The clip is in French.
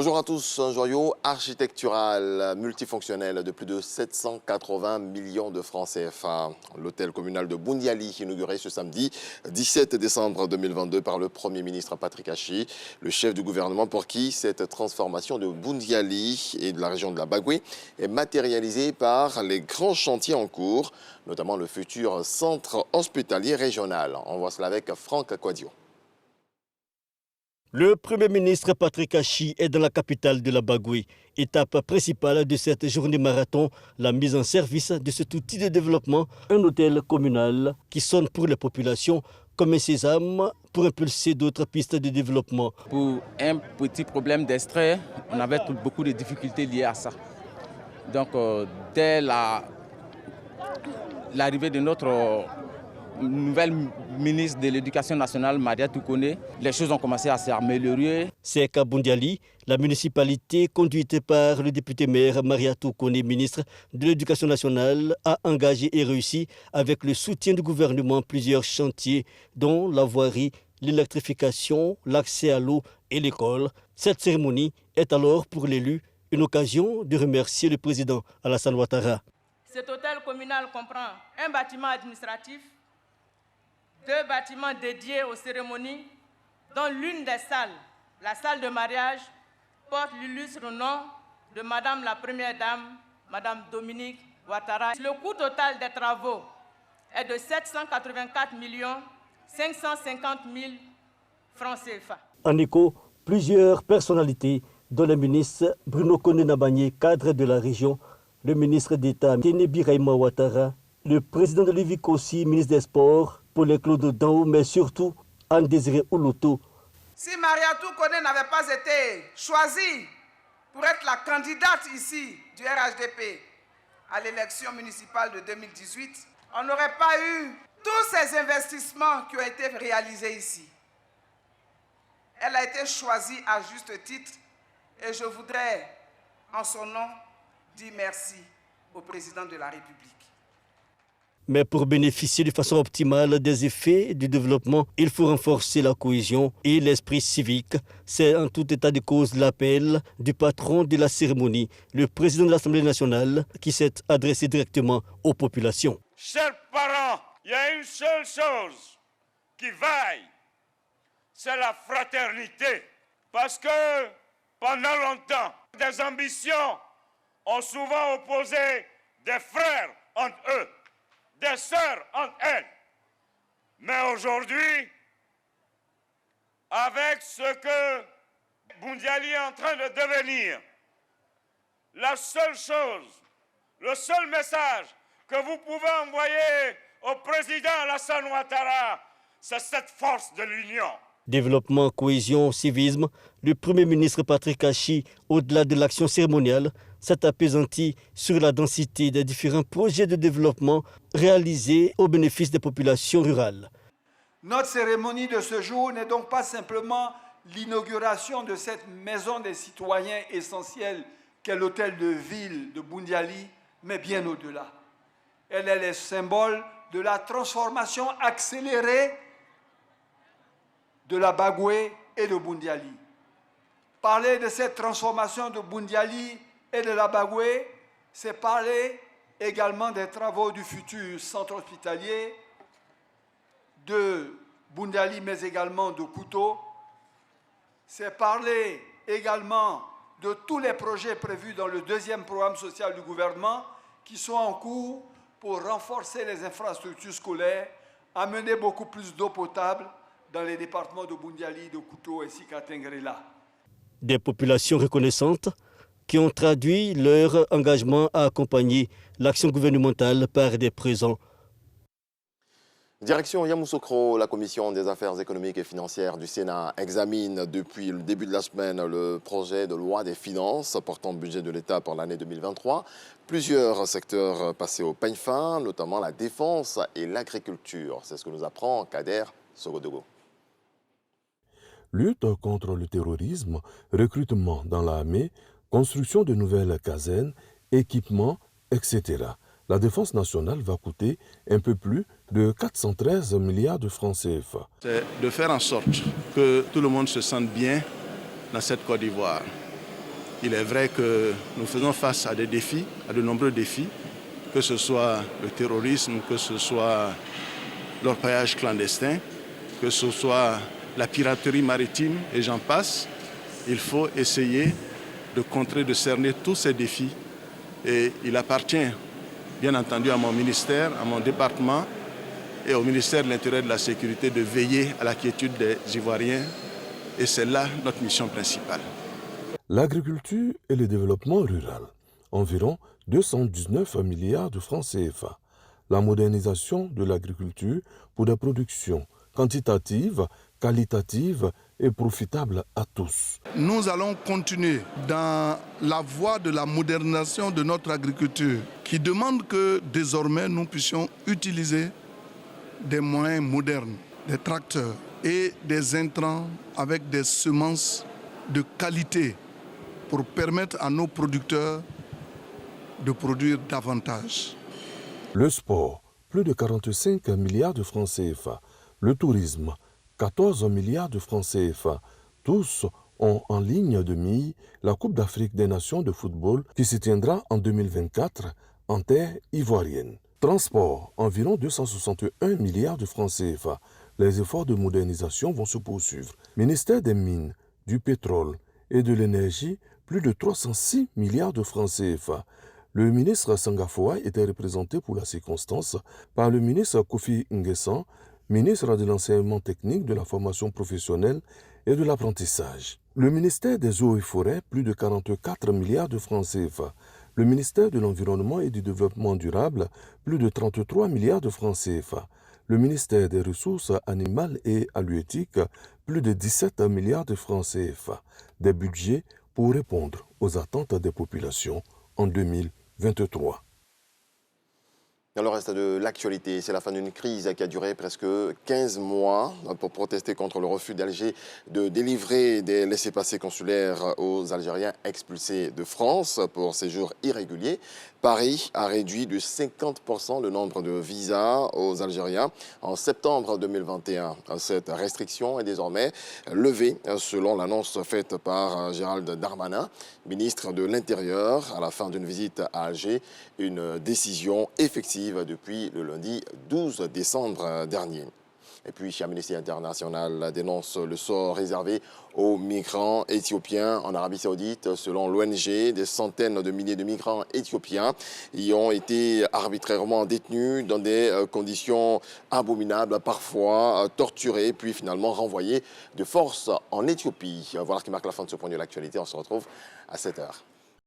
Bonjour à tous, un joyau architectural multifonctionnel de plus de 780 millions de francs CFA. L'hôtel communal de Boundiali, inauguré ce samedi 17 décembre 2022 par le Premier ministre Patrick Achi, le chef du gouvernement pour qui cette transformation de Boundiali et de la région de la Bagoué est matérialisée par les grands chantiers en cours, notamment le futur centre hospitalier régional. On voit cela avec Franck Kouadio. Le Premier ministre Patrick Achi est dans la capitale de la Bagoué. Étape principale de cette journée marathon, la mise en service de cet outil de développement, un hôtel communal qui sonne pour les populations comme un sésame pour impulser d'autres pistes de développement. Pour un petit problème d'extrait, on avait beaucoup de difficultés liées à ça. Donc dès l'arrivée de notre nouvelle ministre de l'Éducation nationale, Maria Toukoné, les choses ont commencé à s'améliorer. C'est qu'à Boundiali, la municipalité conduite par le député-maire Maria Toukoné, ministre de l'Éducation nationale, a engagé et réussi avec le soutien du gouvernement plusieurs chantiers, dont la voirie, l'électrification, l'accès à l'eau et l'école. Cette cérémonie est alors pour l'élu une occasion de remercier le président Alassane Ouattara. Cet hôtel communal comprend un bâtiment administratif, 2 bâtiments dédiés aux cérémonies, dont l'une des salles, la salle de mariage, porte l'illustre nom de Madame la Première Dame, Madame Dominique Ouattara. Le coût total des travaux est de 784 550 000 francs CFA. En écho, plusieurs personnalités, dont le ministre Bruno Koné-Nabagné, cadre de la région, le ministre d'État Téné Birahima Ouattara, le président de l'UVICOSI, ministre des Sports, Paul-Claude Dao, mais surtout Anne-Désiré Ouloto. Si Maria Toukoné n'avait pas été choisie pour être la candidate ici du RHDP à l'élection municipale de 2018, on n'aurait pas eu tous ces investissements qui ont été réalisés ici. Elle a été choisie à juste titre et je voudrais, en son nom, dire merci au président de la République. Mais pour bénéficier de façon optimale des effets du développement, il faut renforcer la cohésion et l'esprit civique. C'est en tout état de cause l'appel du patron de la cérémonie, le président de l'Assemblée nationale, qui s'est adressé directement aux populations. Chers parents, il y a une seule chose qui vaille, c'est la fraternité. Parce que pendant longtemps, des ambitions ont souvent opposé des frères entre eux, des sœurs entre elles. Mais aujourd'hui, avec ce que Boundiali est en train de devenir, la seule chose, le seul message que vous pouvez envoyer au président Alassane Ouattara, c'est cette force de l'union. Développement, cohésion, civisme, le Premier ministre Patrick Achi, au-delà de l'action cérémoniale, s'est appesanti sur la densité des différents projets de développement réalisés au bénéfice des populations rurales. Notre cérémonie de ce jour n'est donc pas simplement l'inauguration de cette maison des citoyens essentiels qu'est l'hôtel de ville de Boundiali, mais bien au-delà. Elle est le symbole de la transformation accélérée de la Bagoué et de Boundiali. Parler de cette transformation de Boundiali et de la Bagoué, c'est parler également des travaux du futur centre hospitalier de Boundiali, mais également de Kouto. C'est parler également de tous les projets prévus dans le 2e programme social du gouvernement qui sont en cours pour renforcer les infrastructures scolaires, amener beaucoup plus d'eau potable dans les départements de Boundiali, de Kouto ainsi qu'à Tengrela. Des populations reconnaissantes qui ont traduit leur engagement à accompagner l'action gouvernementale par des présents. Direction Yamoussoukro, la Commission des affaires économiques et financières du Sénat examine depuis le début de la semaine le projet de loi des finances portant le budget de l'État pour l'année 2023. Plusieurs secteurs passés au peigne fin, notamment la défense et l'agriculture. C'est ce que nous apprend Kader Sogodogo. Lutte contre le terrorisme, recrutement dans l'armée, construction de nouvelles casernes, équipements, etc. La défense nationale va coûter un peu plus de 413 milliards de francs CFA. C'est de faire en sorte que tout le monde se sente bien dans cette Côte d'Ivoire. Il est vrai que nous faisons face à des défis, à de nombreux défis, que ce soit le terrorisme, que ce soit l'orpaillage clandestin, que ce soit la piraterie maritime et j'en passe. Il faut essayer de contrer, de cerner tous ces défis. Et il appartient, bien entendu, à mon ministère, à mon département et au ministère de l'Intérieur et de la Sécurité de veiller à la quiétude des Ivoiriens. Et c'est là notre mission principale. L'agriculture et le développement rural, environ 219 milliards de francs CFA. La modernisation de l'agriculture pour des productions quantitatives, qualitatives et profitables à tous. Nous allons continuer dans la voie de la modernisation de notre agriculture qui demande que désormais nous puissions utiliser des moyens modernes, des tracteurs et des intrants avec des semences de qualité pour permettre à nos producteurs de produire davantage. Le sport, plus de 45 milliards de francs CFA. Le tourisme, 14 milliards de francs CFA. Tous ont en ligne de mire la Coupe d'Afrique des Nations de football qui se tiendra en 2024 en terre ivoirienne. Transport, environ 261 milliards de francs CFA. Les efforts de modernisation vont se poursuivre. Ministère des Mines, du Pétrole et de l'Énergie, plus de 306 milliards de francs CFA. Le ministre Sangafoa était représenté pour la circonstance par le ministre Kofi Nguessan, ministre de l'Enseignement technique, de la formation professionnelle et de l'apprentissage. Le ministère des Eaux et Forêts, plus de 44 milliards de francs CFA. Le ministère de l'Environnement et du Développement durable, plus de 33 milliards de francs CFA. Le ministère des Ressources animales et halieutiques, plus de 17 milliards de francs CFA. Des budgets pour répondre aux attentes des populations en 2023. Dans le reste de l'actualité, c'est la fin d'une crise qui a duré presque 15 mois pour protester contre le refus d'Alger de délivrer des laissez-passer consulaires aux Algériens expulsés de France pour séjour irrégulier. Paris a réduit de 50% le nombre de visas aux Algériens en septembre 2021. Cette restriction est désormais levée selon l'annonce faite par Gérald Darmanin, ministre de l'Intérieur, à la fin d'une visite à Alger, une décision effective depuis le lundi 12 décembre dernier. Et puis, Amnesty International dénonce le sort réservé aux migrants éthiopiens en Arabie Saoudite. Selon l'ONG, des centaines de milliers de migrants éthiopiens y ont été arbitrairement détenus dans des conditions abominables, parfois torturés, puis finalement renvoyés de force en Éthiopie. Voilà ce qui marque la fin de ce point de l'actualité. On se retrouve à 7h.